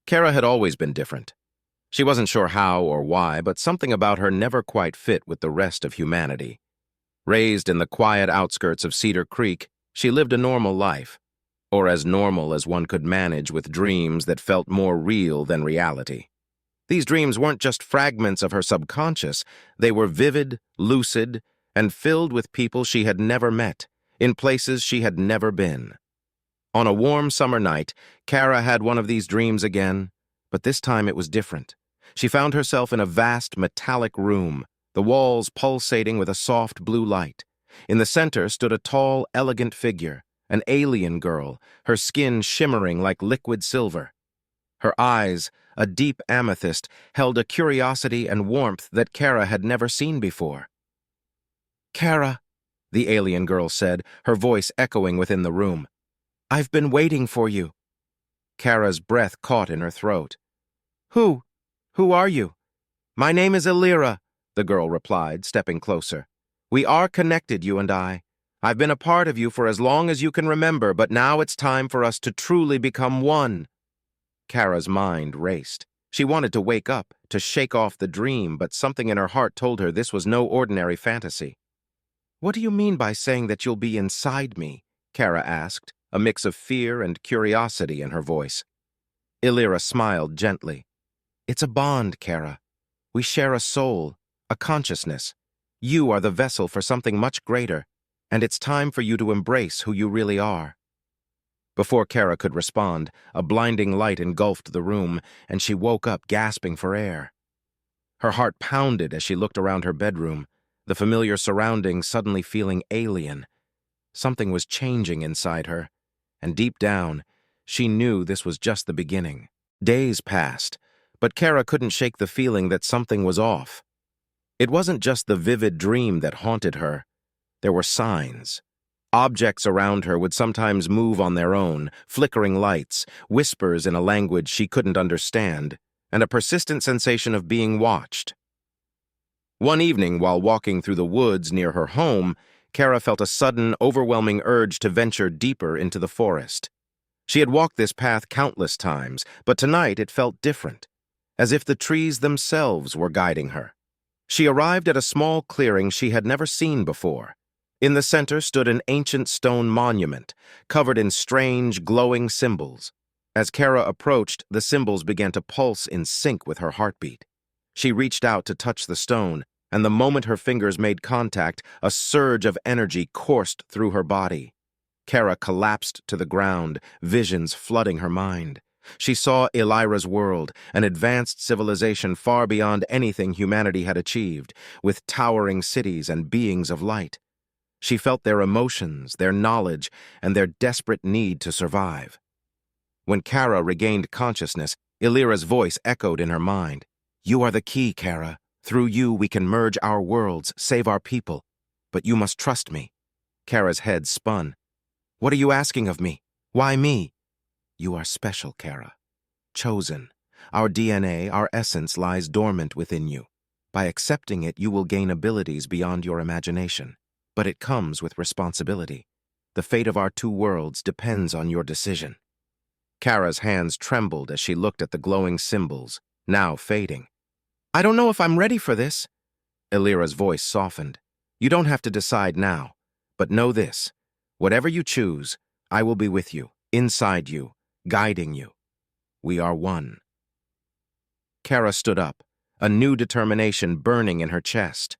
Kara had always been different. She wasn't sure how or why, but something about her never quite fit with the rest of humanity. Raised in the quiet outskirts of Cedar Creek, she lived a normal life, or as normal as one could manage with dreams that felt more real than reality. These dreams weren't just fragments of her subconscious, they were vivid, lucid, and filled with people she had never met, in places she had never been. On a warm summer night, Kara had one of these dreams again, but this time it was different. She found herself in a vast metallic room, the walls pulsating with a soft blue light. In the center stood a tall, elegant figure, an alien girl, her skin shimmering like liquid silver. Her eyes, a deep amethyst, held a curiosity and warmth that Kara had never seen before. "Kara," the alien girl said, her voice echoing within the room. "I've been waiting for you." Kara's breath caught in her throat. Who are you?" "My name is Illyra," the girl replied, stepping closer. "We are connected, you and I. I've been a part of you for as long as you can remember, but now it's time for us to truly become one." Kara's mind raced. She wanted to wake up, to shake off the dream, but something in her heart told her this was no ordinary fantasy. "What do you mean by saying that you'll be inside me?" Kara asked, a mix of fear and curiosity in her voice. Illyra smiled gently. "It's a bond, Kara. We share a soul, a consciousness. You are the vessel for something much greater, and it's time for you to embrace who you really are." Before Kara could respond, a blinding light engulfed the room, and she woke up gasping for air. Her heart pounded as she looked around her bedroom, the familiar surroundings suddenly feeling alien. Something was changing inside her, and deep down, she knew this was just the beginning. Days passed, but Kara couldn't shake the feeling that something was off. It wasn't just the vivid dream that haunted her. There were signs. Objects around her would sometimes move on their own, flickering lights, whispers in a language she couldn't understand, and a persistent sensation of being watched. One evening, while walking through the woods near her home, Kara felt a sudden, overwhelming urge to venture deeper into the forest. She had walked this path countless times, but tonight it felt different, as if the trees themselves were guiding her. She arrived at a small clearing she had never seen before. In the center stood an ancient stone monument, covered in strange, glowing symbols. As Kara approached, the symbols began to pulse in sync with her heartbeat. She reached out to touch the stone, and the moment her fingers made contact, a surge of energy coursed through her body. Kara collapsed to the ground, visions flooding her mind. She saw Illyra's world, an advanced civilization far beyond anything humanity had achieved, with towering cities and beings of light. She felt their emotions, their knowledge, and their desperate need to survive. When Kara regained consciousness, Illyra's voice echoed in her mind. "You are the key, Kara. Through you we can merge our worlds, save our people. But you must trust me." Kara's head spun. "What are you asking of me? Why me?" "You are special, Kara. Chosen. Our DNA, our essence lies dormant within you. By accepting it, you will gain abilities beyond your imagination. But it comes with responsibility. The fate of our two worlds depends on your decision." Kara's hands trembled as she looked at the glowing symbols, now fading. "I don't know if I'm ready for this." Illyra's voice softened. "You don't have to decide now, but know this. Whatever you choose, I will be with you, inside you, guiding you. We are one." Kara stood up, a new determination burning in her chest.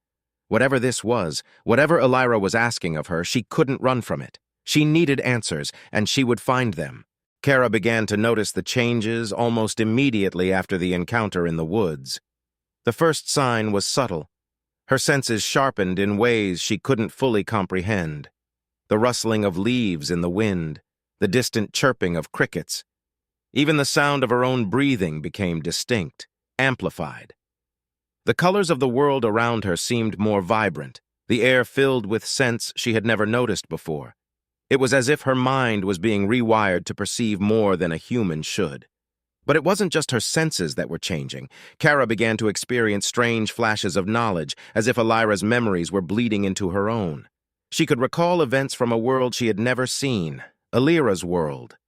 Whatever this was, whatever Illyra was asking of her, she couldn't run from it. She needed answers, and she would find them. Kara began to notice the changes almost immediately after the encounter in the woods. The first sign was subtle. Her senses sharpened in ways she couldn't fully comprehend. The rustling of leaves in the wind, the distant chirping of crickets. Even the sound of her own breathing became distinct, amplified. The colors of the world around her seemed more vibrant, the air filled with scents she had never noticed before. It was as if her mind was being rewired to perceive more than a human should. But it wasn't just her senses that were changing. Kara began to experience strange flashes of knowledge, as if Illyra's memories were bleeding into her own. She could recall events from a world she had never seen, Illyra's world.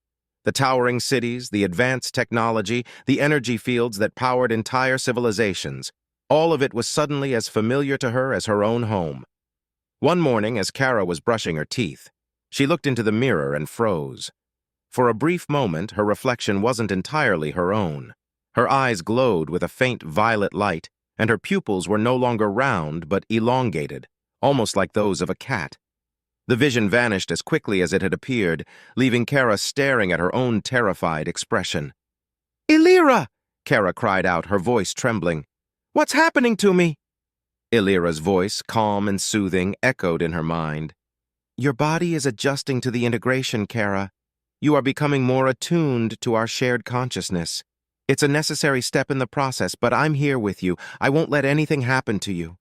The towering cities, the advanced technology, the energy fields that powered entire civilizations. All of it was suddenly as familiar to her as her own home. One morning, as Kara was brushing her teeth, she looked into the mirror and froze. For a brief moment, her reflection wasn't entirely her own. Her eyes glowed with a faint violet light, and her pupils were no longer round but elongated, almost like those of a cat. The vision vanished as quickly as it had appeared, leaving Kara staring at her own terrified expression. "Illyra!" Kara cried out, her voice trembling. "What's happening to me?" Illyra's voice, calm and soothing, echoed in her mind. "Your body is adjusting to the integration, Kara. You are becoming more attuned to our shared consciousness. It's a necessary step in the process, but I'm here with you. I won't let anything happen to you."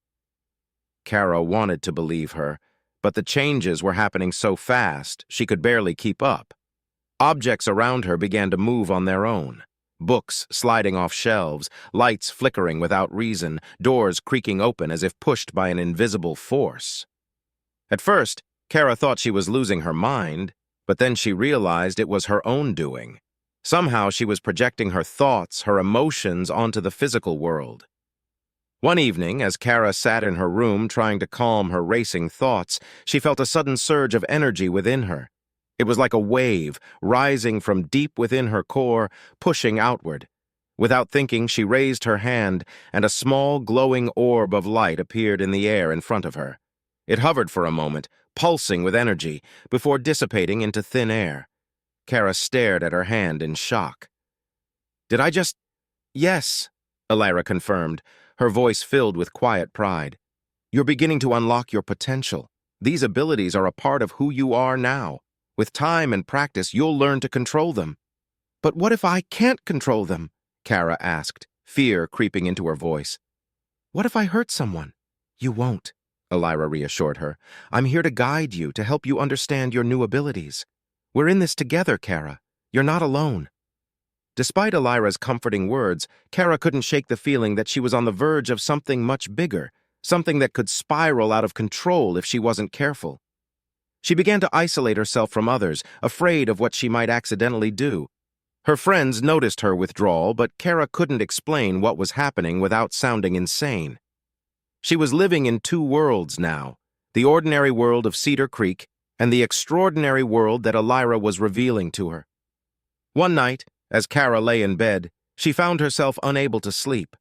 Kara wanted to believe her, but the changes were happening so fast she could barely keep up. Objects around her began to move on their own. Books sliding off shelves, lights flickering without reason, doors creaking open as if pushed by an invisible force. At first, Kara thought she was losing her mind, but then she realized it was her own doing. Somehow she was projecting her thoughts, her emotions onto the physical world. One evening, as Kara sat in her room trying to calm her racing thoughts, she felt a sudden surge of energy within her. It was like a wave, rising from deep within her core, pushing outward. Without thinking, she raised her hand, and a small, glowing orb of light appeared in the air in front of her. It hovered for a moment, pulsing with energy, before dissipating into thin air. Kara stared at her hand in shock. "Did I just—" "Yes," Illyra confirmed, her voice filled with quiet pride. "You're beginning to unlock your potential. These abilities are a part of who you are now. With time and practice, you'll learn to control them." "But what if I can't control them?" Kara asked, fear creeping into her voice. "What if I hurt someone?" "You won't," Illyra reassured her. "I'm here to guide you, to help you understand your new abilities. We're in this together, Kara. You're not alone." Despite Illyra's comforting words, Kara couldn't shake the feeling that she was on the verge of something much bigger, something that could spiral out of control if she wasn't careful. She began to isolate herself from others, afraid of what she might accidentally do. Her friends noticed her withdrawal, but Kara couldn't explain what was happening without sounding insane. She was living in two worlds now, the ordinary world of Cedar Creek and the extraordinary world that Illyra was revealing to her. One night, as Kara lay in bed, she found herself unable to sleep.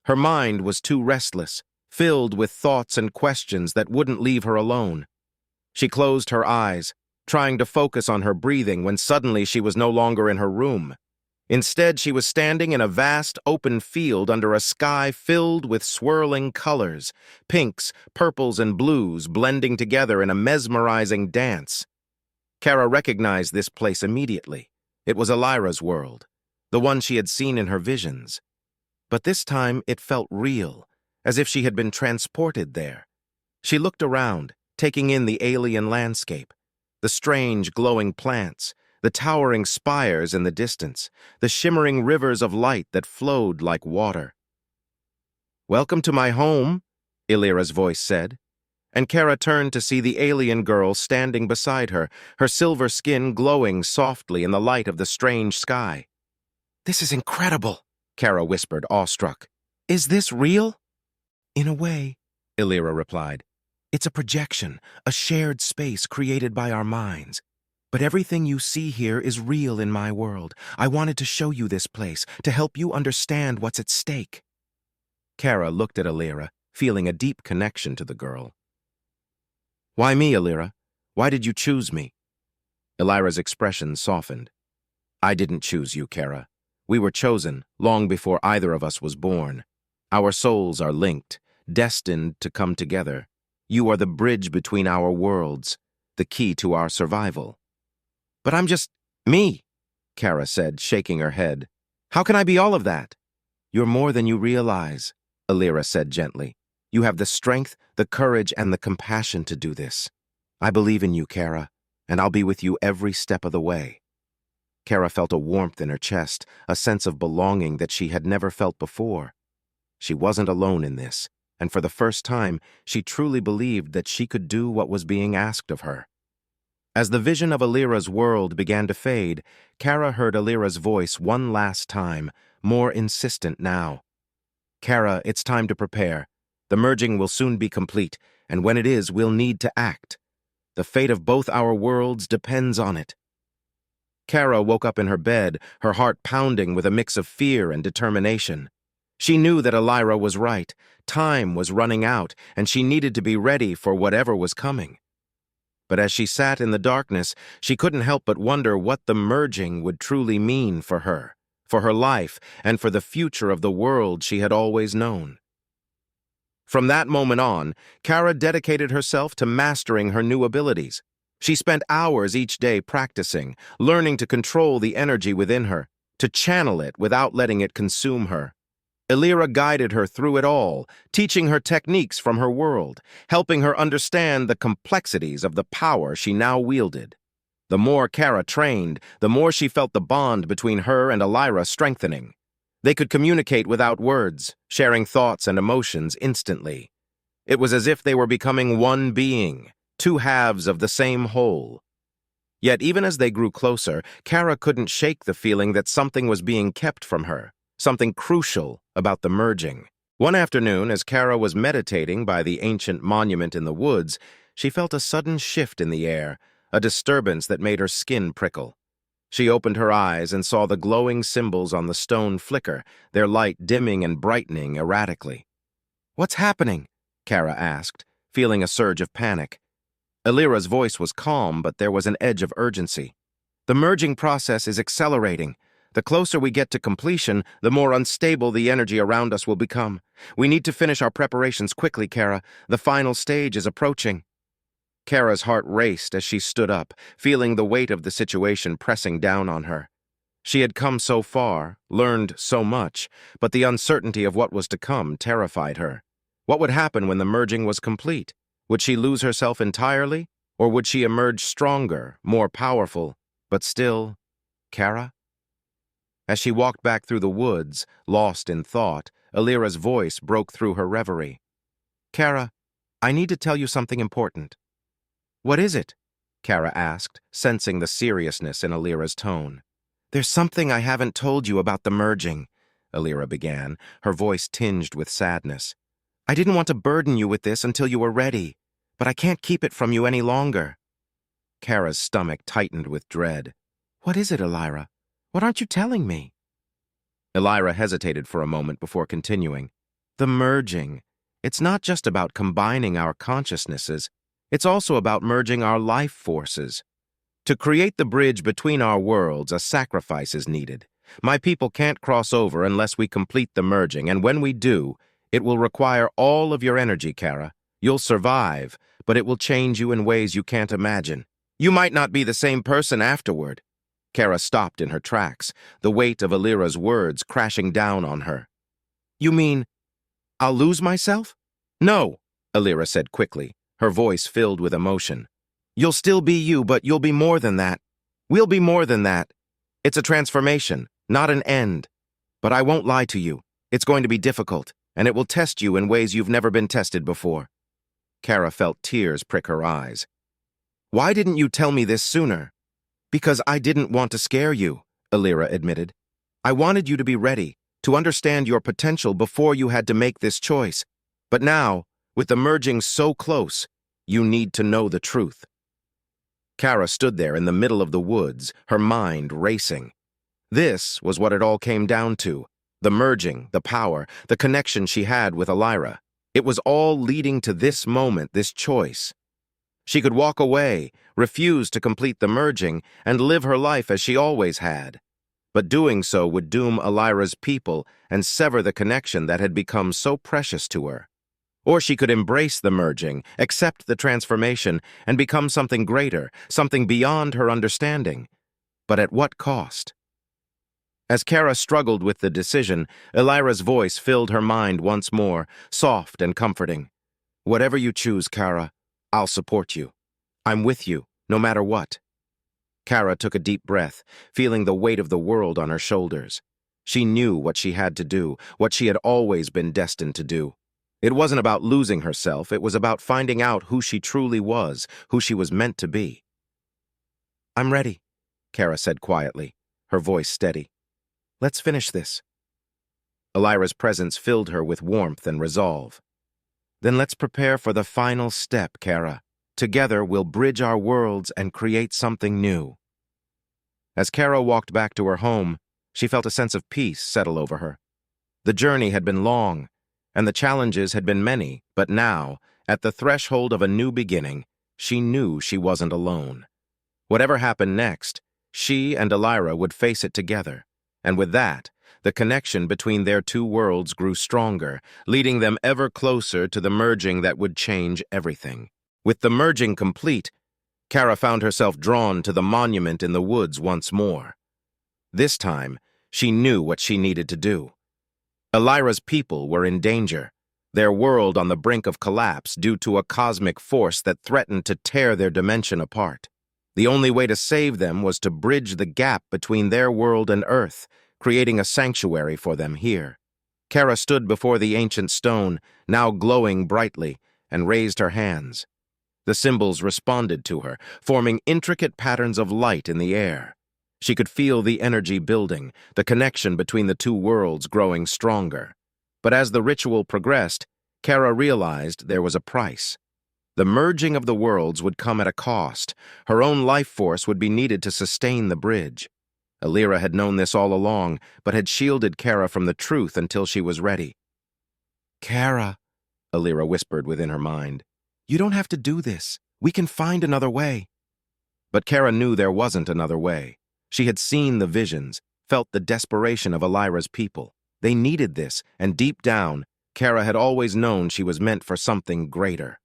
Her mind was too restless, filled with thoughts and questions that wouldn't leave her alone. She closed her eyes, trying to focus on her breathing when suddenly she was no longer in her room. Instead, she was standing in a vast open field under a sky filled with swirling colors, pinks, purples, and blues blending together in a mesmerizing dance. Kara recognized this place immediately. It was Illyra's world, the one she had seen in her visions. But this time it felt real, as if she had been transported there. She looked around, taking in the alien landscape, the strange glowing plants, the towering spires in the distance, the shimmering rivers of light that flowed like water. "Welcome to my home," Illyra's voice said, and Kara turned to see the alien girl standing beside her, her silver skin glowing softly in the light of the strange sky. "This is incredible," Kara whispered, awestruck. "Is this real?" "In a way," Illyra replied. "It's a projection, a shared space created by our minds. But everything you see here is real in my world. I wanted to show you this place, to help you understand what's at stake." Kara looked at Illyra, feeling a deep connection to the girl. "Why me, Illyra? Why did you choose me?" Illyra's expression softened. "I didn't choose you, Kara. We were chosen long before either of us was born. Our souls are linked, destined to come together. You are the bridge between our worlds, the key to our survival." "But I'm just me," Kara said, shaking her head. "How can I be all of that?" "You're more than you realize," Illyra said gently. "You have the strength, the courage, and the compassion to do this. I believe in you, Kara, and I'll be with you every step of the way." Kara felt a warmth in her chest, a sense of belonging that she had never felt before. She wasn't alone in this, and for the first time, she truly believed that she could do what was being asked of her. As the vision of Alira's world began to fade, Kara heard Alira's voice one last time, more insistent now. Kara, it's time to prepare. The merging will soon be complete, and when it is, we'll need to act. The fate of both our worlds depends on it. Kara woke up in her bed, her heart pounding with a mix of fear and determination. She knew that Alira was right. Time was running out, and she needed to be ready for whatever was coming. But as she sat in the darkness, she couldn't help but wonder what the merging would truly mean for her life, and for the future of the world she had always known. From that moment on, Kara dedicated herself to mastering her new abilities. She spent hours each day practicing, learning to control the energy within her, to channel it without letting it consume her. Alira guided her through it all, teaching her techniques from her world, helping her understand the complexities of the power she now wielded. The more Kara trained, the more she felt the bond between her and Alira strengthening. They could communicate without words, sharing thoughts and emotions instantly. It was as if they were becoming one being, two halves of the same whole. Yet even as they grew closer, Kara couldn't shake the feeling that something was being kept from her, something crucial about the merging. One afternoon, as Kara was meditating by the ancient monument in the woods, she felt a sudden shift in the air, a disturbance that made her skin prickle. She opened her eyes and saw the glowing symbols on the stone flicker, their light dimming and brightening erratically. "What's happening?" Kara asked, feeling a surge of panic. Alira's voice was calm, but there was an edge of urgency. "The merging process is accelerating. The closer we get to completion, the more unstable the energy around us will become. We need to finish our preparations quickly, Kara. The final stage is approaching." Kara's heart raced as she stood up, feeling the weight of the situation pressing down on her. She had come so far, learned so much, but the uncertainty of what was to come terrified her. What would happen when the merging was complete? Would she lose herself entirely, or would she emerge stronger, more powerful, but still Kara? As she walked back through the woods, lost in thought, Alira's voice broke through her reverie. "Kara, I need to tell you something important." "What is it?" Kara asked, sensing the seriousness in Alira's tone. "There's something I haven't told you about the merging," Alira began, her voice tinged with sadness. "I didn't want to burden you with this until you were ready, but I can't keep it from you any longer." Kara's stomach tightened with dread. "What is it, Alira? What aren't you telling me?" Alira hesitated for a moment before continuing. "The merging. It's not just about combining our consciousnesses. It's also about merging our life forces. To create the bridge between our worlds, a sacrifice is needed. My people can't cross over unless we complete the merging, and when we do, it will require all of your energy, Kara. You'll survive, but it will change you in ways you can't imagine. You might not be the same person afterward." Kara stopped in her tracks, the weight of Alira's words crashing down on her. "You mean I'll lose myself?" "No," Alira said quickly, her voice filled with emotion. "You'll still be you, but you'll be more than that. We'll be more than that. It's a transformation, not an end. But I won't lie to you. It's going to be difficult, and it will test you in ways you've never been tested before." Kara felt tears prick her eyes. "Why didn't you tell me this sooner?" "Because I didn't want to scare you," Alira admitted. "I wanted you to be ready, to understand your potential before you had to make this choice. But now, with the merging so close, you need to know the truth." Kara stood there in the middle of the woods, her mind racing. This was what it all came down to. The merging, the power, the connection she had with Alira. It was all leading to this moment, this choice. She could walk away, refuse to complete the merging, and live her life as she always had. But doing so would doom Alira's people and sever the connection that had become so precious to her. Or she could embrace the merging, accept the transformation, and become something greater, something beyond her understanding. But at what cost? As Kara struggled with the decision, Alira's voice filled her mind once more, soft and comforting. "Whatever you choose, Kara, I'll support you. I'm with you, no matter what." Kara took a deep breath, feeling the weight of the world on her shoulders. She knew what she had to do, what she had always been destined to do. It wasn't about losing herself, it was about finding out who she truly was, who she was meant to be. I'm ready, Kara said quietly, her voice steady. Let's finish this. Elira's presence filled her with warmth and resolve. Then let's prepare for the final step, Kara. Together we'll bridge our worlds and create something new. As Kara walked back to her home, she felt a sense of peace settle over her. The journey had been long, and the challenges had been many, but now, at the threshold of a new beginning, she knew she wasn't alone. Whatever happened next, she and Elira would face it together, and with that, the connection between their two worlds grew stronger, leading them ever closer to the merging that would change everything. With the merging complete, Kara found herself drawn to the monument in the woods once more. This time, she knew what she needed to do. Elira's people were in danger, their world on the brink of collapse due to a cosmic force that threatened to tear their dimension apart. The only way to save them was to bridge the gap between their world and Earth, creating a sanctuary for them here. Kara stood before the ancient stone, now glowing brightly, and raised her hands. The symbols responded to her, forming intricate patterns of light in the air. She could feel the energy building, the connection between the two worlds growing stronger. But as the ritual progressed, Kara realized there was a price. The merging of the worlds would come at a cost. Her own life force would be needed to sustain the bridge. Elira had known this all along, but had shielded Kara from the truth until she was ready. Kara, Elira whispered within her mind, you don't have to do this. We can find another way. But Kara knew there wasn't another way. She had seen the visions, felt the desperation of Elira's people. They needed this, and deep down, Kara had always known she was meant for something greater.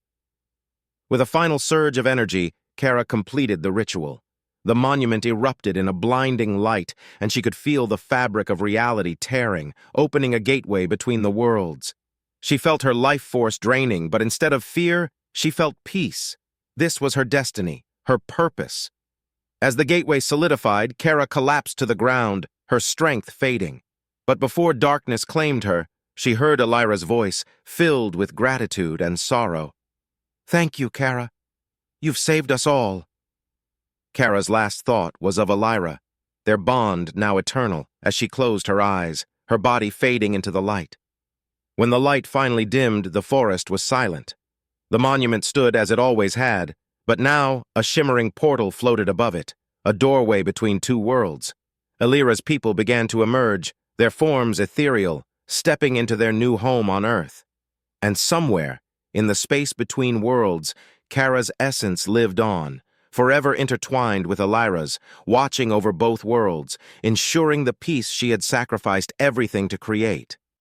With a final surge of energy, Kara completed the ritual. The monument erupted in a blinding light, and she could feel the fabric of reality tearing, opening a gateway between the worlds. She felt her life force draining, but instead of fear, she felt peace. This was her destiny, her purpose. As the gateway solidified, Kara collapsed to the ground, her strength fading. But before darkness claimed her, she heard Elira's voice, filled with gratitude and sorrow. Thank you, Kara. You've saved us all. Kara's last thought was of Elira, their bond now eternal, as she closed her eyes, her body fading into the light. When the light finally dimmed, the forest was silent. The monument stood as it always had, but now a shimmering portal floated above it, a doorway between two worlds. Elira's people began to emerge, their forms ethereal, stepping into their new home on Earth. And somewhere, in the space between worlds, Kara's essence lived on, forever intertwined with Elira's, watching over both worlds, ensuring the peace she had sacrificed everything to create.